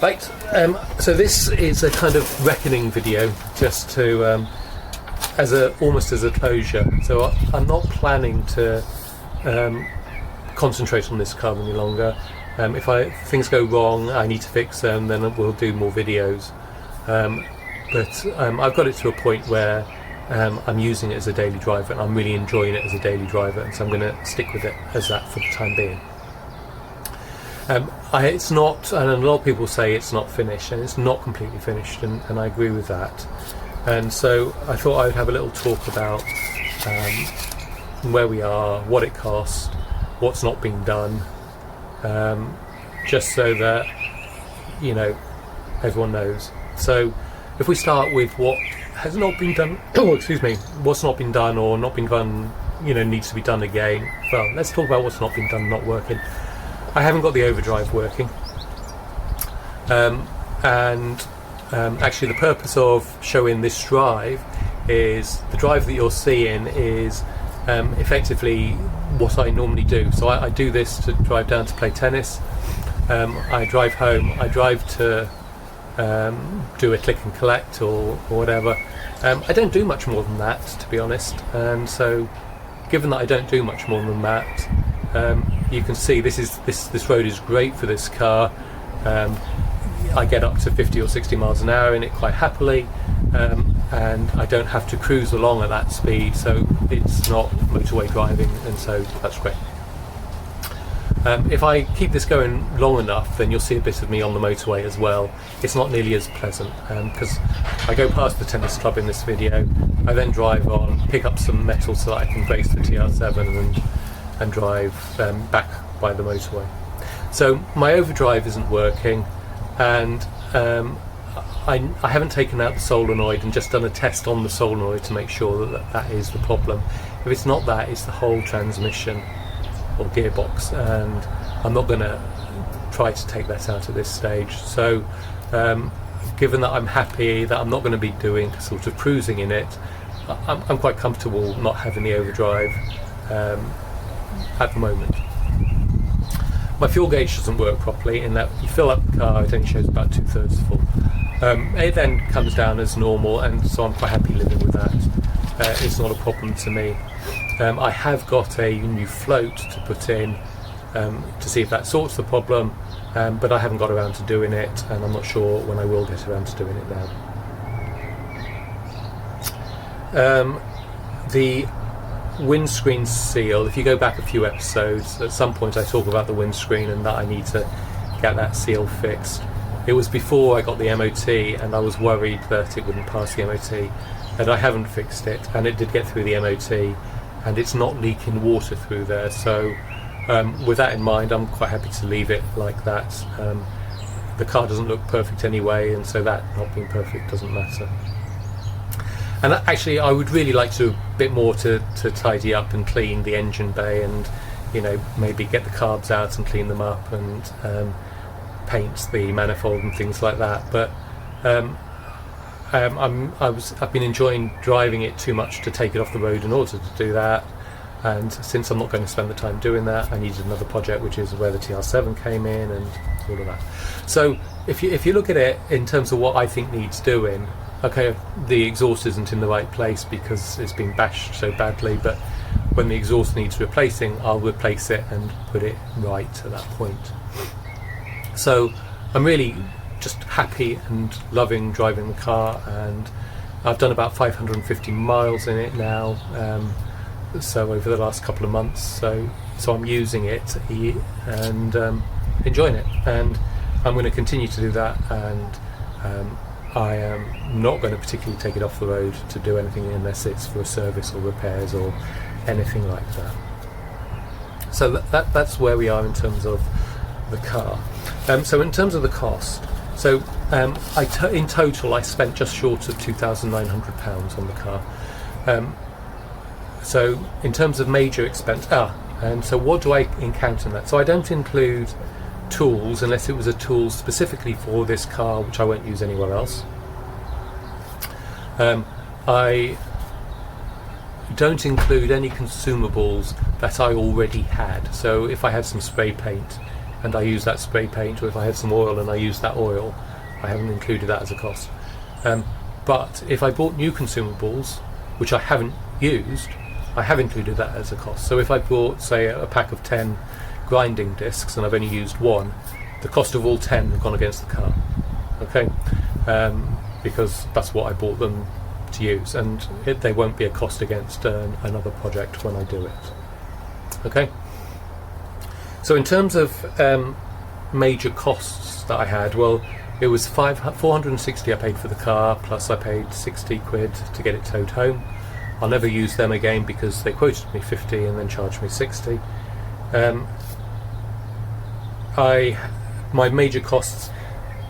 Right, so this is a kind of reckoning video, just to almost as a closure. So I'm not planning to concentrate on this car any longer. If things go wrong, I need to fix them, then we'll do more videos. But I've got it to a point where I'm using it as a daily driver, and I'm really enjoying it as a daily driver, and so I'm going to stick with it as that for the time being. It's not, and a lot of people say it's not finished, and it's not completely finished, and I agree with that. And so I thought I would have a little talk about where we are, what it cost, what's not being done, just so that, you know, everyone knows. So if we start with what has not been done, what's not been done or not been done, you know, needs to be done again. Well, let's talk about what's not been done, not working. I haven't got the overdrive working, actually the purpose of showing this drive is the drive that you're seeing is effectively what I normally do. So I do this to drive down to play tennis. I drive home, I drive to do a click and collect or whatever. I don't do much more than that, to be honest, and so given that I don't do much more than that, you can see this road is great for this car. I get up to 50 or 60 miles an hour in it quite happily, and I don't have to cruise along at that speed, so it's not motorway driving, and so that's great. If I keep this going long enough, then you'll see a bit of me on the motorway as well. It's not nearly as pleasant, because I go past the tennis club in this video, I then drive on, pick up some metal so that I can race the TR7 and drive back by the motorway. So my overdrive isn't working, and I haven't taken out the solenoid and just done a test on the solenoid to make sure that is the problem. If it's not that, it's the whole transmission or gearbox, and I'm not going to try to take that out at this stage. So given that I'm happy that I'm not going to be doing sort of cruising in it, I'm quite comfortable not having the overdrive at the moment. My fuel gauge doesn't work properly in that you fill up the car, it only shows about 2/3 full. It then comes down as normal, and so I'm quite happy living with that. It's not a problem to me. I have got a new float to put in to see if that sorts the problem, but I haven't got around to doing it, and I'm not sure when I will get around to doing it now. The windscreen seal, if you go back a few episodes, at some point I talk about the windscreen and that I need to get that seal fixed. It was before I got the MOT, and I was worried that it wouldn't pass the MOT, and I haven't fixed it, and it did get through the MOT, and it's not leaking water through there. So with that in mind, I'm quite happy to leave it like that. The car doesn't look perfect anyway, and so that not being perfect doesn't matter. And actually I would really like to do a bit more to tidy up and clean the engine bay, and, you know, maybe get the carbs out and clean them up, and paint the manifold and things like that. But I've been enjoying driving it too much to take it off the road in order to do that, and since I'm not going to spend the time doing that, I needed another project, which is where the TR7 came in and all of that. So if you look at it in terms of what I think needs doing, okay, the exhaust isn't in the right place because it's been bashed so badly, but when the exhaust needs replacing, I'll replace it and put it right at that point. So I'm really just happy and loving driving the car, and I've done about 550 miles in it now, so over the last couple of months, so I'm using it and enjoying it, and I'm going to continue to do that, and I am not going to particularly take it off the road to do anything unless it's for a service or repairs or anything like that. So that's where we are in terms of the car. So in terms of the cost, so in total I spent just short of £2,900 on the car. So in terms of major expense, and so what do I encounter in that? So I don't include tools unless it was a tool specifically for this car, which I won't use anywhere else. I don't include any consumables that I already had. So if I had some spray paint, and I use that spray paint, or if I had some oil and I use that oil, I haven't included that as a cost. But if I bought new consumables, which I haven't used, I have included that as a cost. So if I bought, say, a pack of 10 grinding discs and I've only used one, the cost of all 10 have gone against the car. Okay, because that's what I bought them to use, and they won't be a cost against another project when I do it. Okay, so in terms of major costs that I had, well, it was 460 I paid for the car, plus I paid 60 quid to get it towed home. I'll never use them again because they quoted me 50 and then charged me 60. My major costs,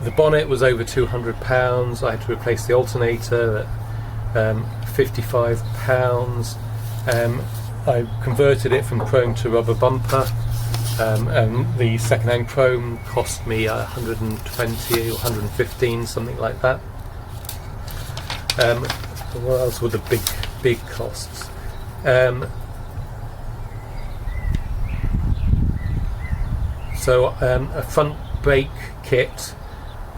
the bonnet was over £200. I had to replace the alternator at £55. I converted it from chrome to rubber bumper. The second-hand chrome cost me 120 or 115, something like that. What else were the big costs? So a front brake kit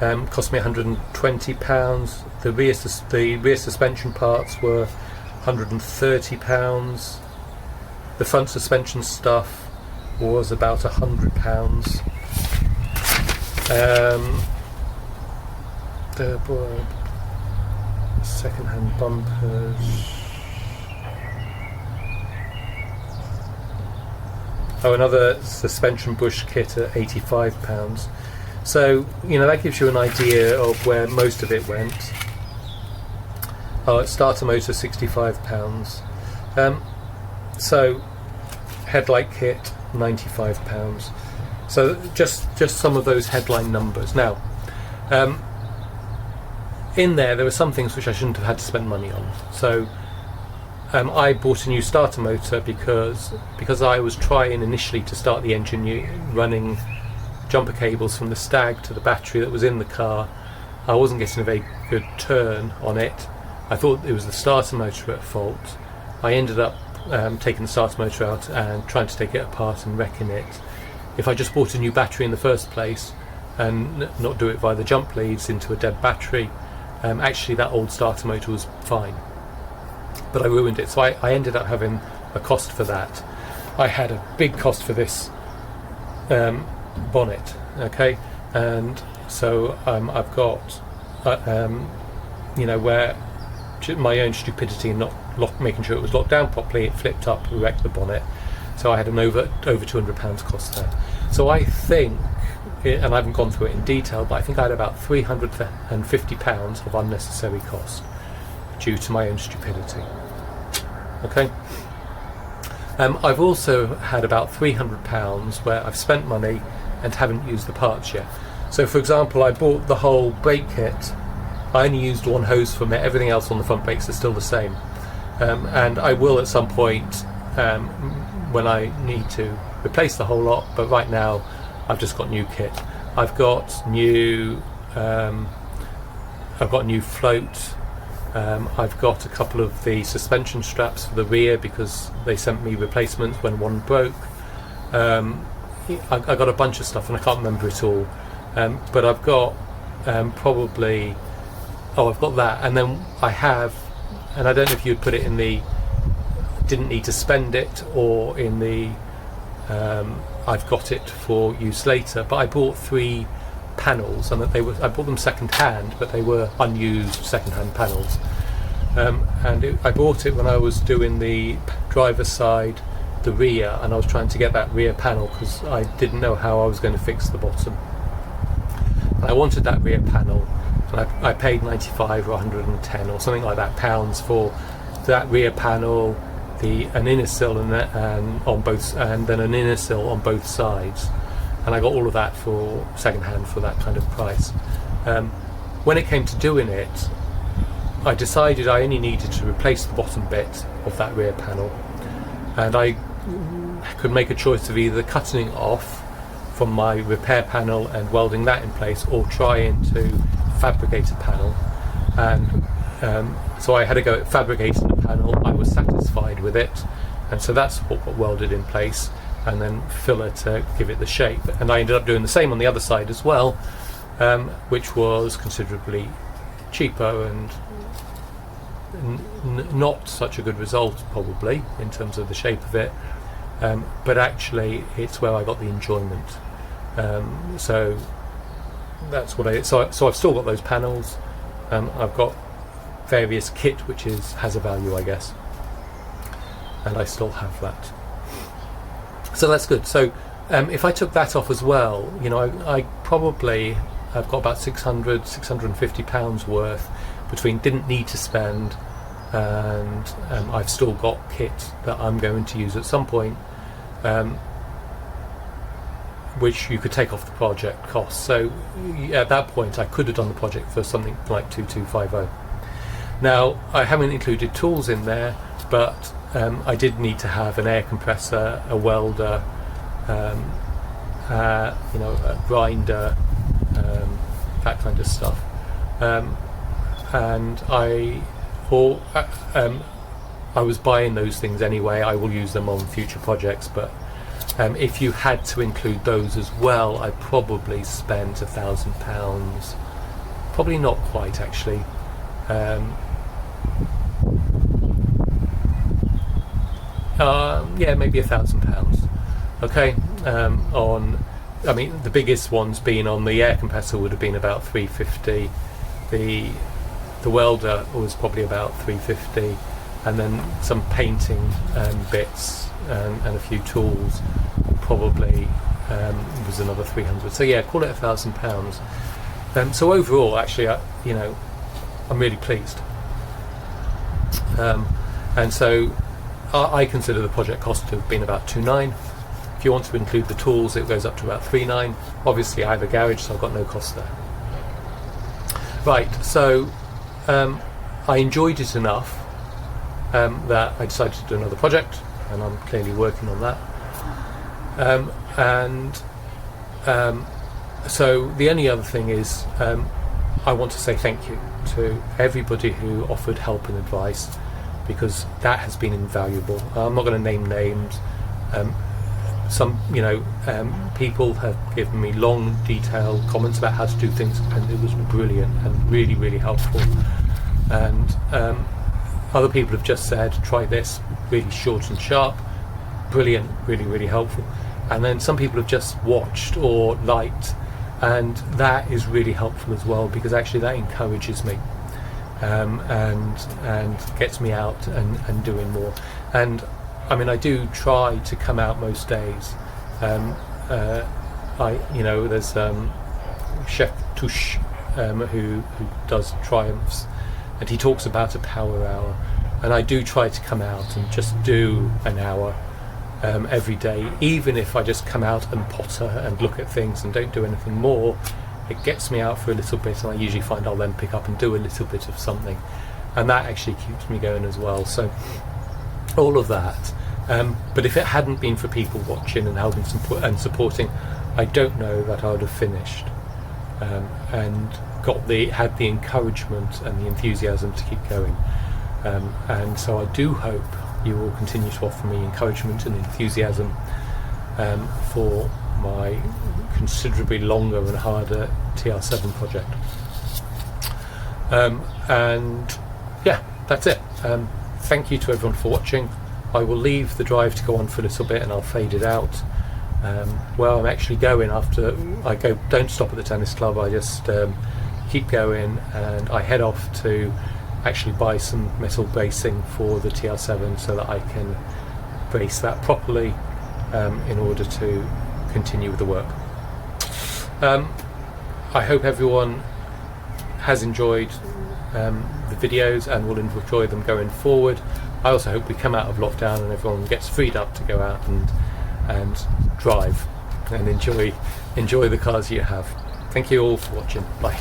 cost me £120. The rear suspension parts were £130. The front suspension stuff was about £100. The second-hand bumpers. Oh, another suspension bush kit at £85. So, that gives you an idea of where most of it went. Starter motor, £65. So, headlight kit, £95. So, just some of those headline numbers. Now, in there were some things which I shouldn't have had to spend money on. So, I bought a new starter motor because I was trying initially to start the engine running jumper cables from the Stag to the battery that was in the car. I wasn't getting a very good turn on it. I thought it was the starter motor at fault. I ended up taking the starter motor out and trying to take it apart and wrecking it. If I just bought a new battery in the first place and not do it via the jump leads into a dead battery, actually that old starter motor was fine. But I ruined it, so I ended up having a cost for that. I had a big cost for this bonnet, okay, and so I've got, where my own stupidity and not making sure it was locked down properly, it flipped up, wrecked the bonnet. So I had an over £200 cost there. So I think, and I haven't gone through it in detail, but I think I had about £350 of unnecessary cost due to my own stupidity. Okay. I've also had about £300 where I've spent money and haven't used the parts yet. So for example, I bought the whole brake kit. I only used one hose from it, everything else on the front brakes is still the same. And I will at some point when I need to replace the whole lot, but right now I've just got new kit. I've got new float. I've got a couple of the suspension straps for the rear because they sent me replacements when one broke. I got a bunch of stuff and I can't remember it all, but I've got I've got that, and then I have, and I don't know if you'd put it in the didn't need to spend it or in the I've got it for use later, but I bought 3 panels, and I bought them second hand, but they were unused second hand panels, I bought it when I was doing the driver's side, the rear, and I was trying to get that rear panel because I didn't know how I was going to fix the bottom, and I wanted that rear panel, and I paid 95 or 110 or something like that pounds for that rear panel, an inner sill and then an inner sill on both sides. And I got all of that for second hand for that kind of price. When it came to doing it, I decided I only needed to replace the bottom bit of that rear panel, and I could make a choice of either cutting it off from my repair panel and welding that in place, or trying to fabricate a panel. And so I had to go at fabricating the panel. I was satisfied with it, and so that's what got welded in place. and then filler to give it the shape. And I ended up doing the same on the other side as well, which was considerably cheaper and not such a good result probably in terms of the shape of it, but actually it's where I got the enjoyment. So that's what so I've still got those panels. I've got various kit which has a value, I guess, and I still have that. So that's good. So if I took that off as well, you know, I probably have got about 650 pounds worth between didn't need to spend and I've still got kit that I'm going to use at some point, which you could take off the project cost. So at that point I could have done the project for something like 2250. Now I haven't included tools in there, but I did need to have an air compressor, a welder, you know, a grinder, that kind of stuff, and I was buying those things anyway. I will use them on future projects, but if you had to include those as well, I probably spent £1,000. Probably not quite, actually. Yeah, maybe £1,000. Okay. On, I mean, the biggest ones being on the air compressor would have been about 350. The welder was probably about 350, and then some painting bits and a few tools probably was another 300. So yeah, call it £1,000. So overall, actually, you know, I'm really pleased. And so I consider the project cost to have been about 2.9. If you want to include the tools, it goes up to about 3.9. Obviously, I have a garage, so I've got no cost there. Right, so I enjoyed it enough that I decided to do another project, and I'm clearly working on that. So the only other thing is I want to say thank you to everybody who offered help and advice, because that has been invaluable. I'm not going to name names. Some, you know, people have given me long, detailed comments about how to do things, and it was brilliant and really, really helpful. And other people have just said, try this, really short and sharp, brilliant, really, really helpful. And then some people have just watched or liked, and that is really helpful as well, because actually that encourages me and gets me out and doing more. And I mean, I do try to come out most days. You know, there's Chef Touche who does Triumphs, and he talks about a power hour, and I do try to come out and just do an hour every day, even if I just come out and potter and look at things and don't do anything more. It gets me out for a little bit, and I usually find I'll then pick up and do a little bit of something, and that actually keeps me going as well. So all of that, but if it hadn't been for people watching and helping and supporting, I don't know that I would have finished and had the encouragement and the enthusiasm to keep going. And so I do hope you will continue to offer me encouragement and enthusiasm for my considerably longer and harder TR7 project. And yeah, that's it. Thank you to everyone for watching. I will leave the drive to go on for a little bit, and I'll fade it out. Where I'm actually going after I go, don't stop at the tennis club, I just keep going, and I head off to actually buy some metal bracing for the TR7 so that I can brace that properly in order to continue with the work. I hope everyone has enjoyed the videos and will enjoy them going forward. I also hope we come out of lockdown and everyone gets freed up to go out and drive and enjoy the cars you have. Thank you all for watching. Bye.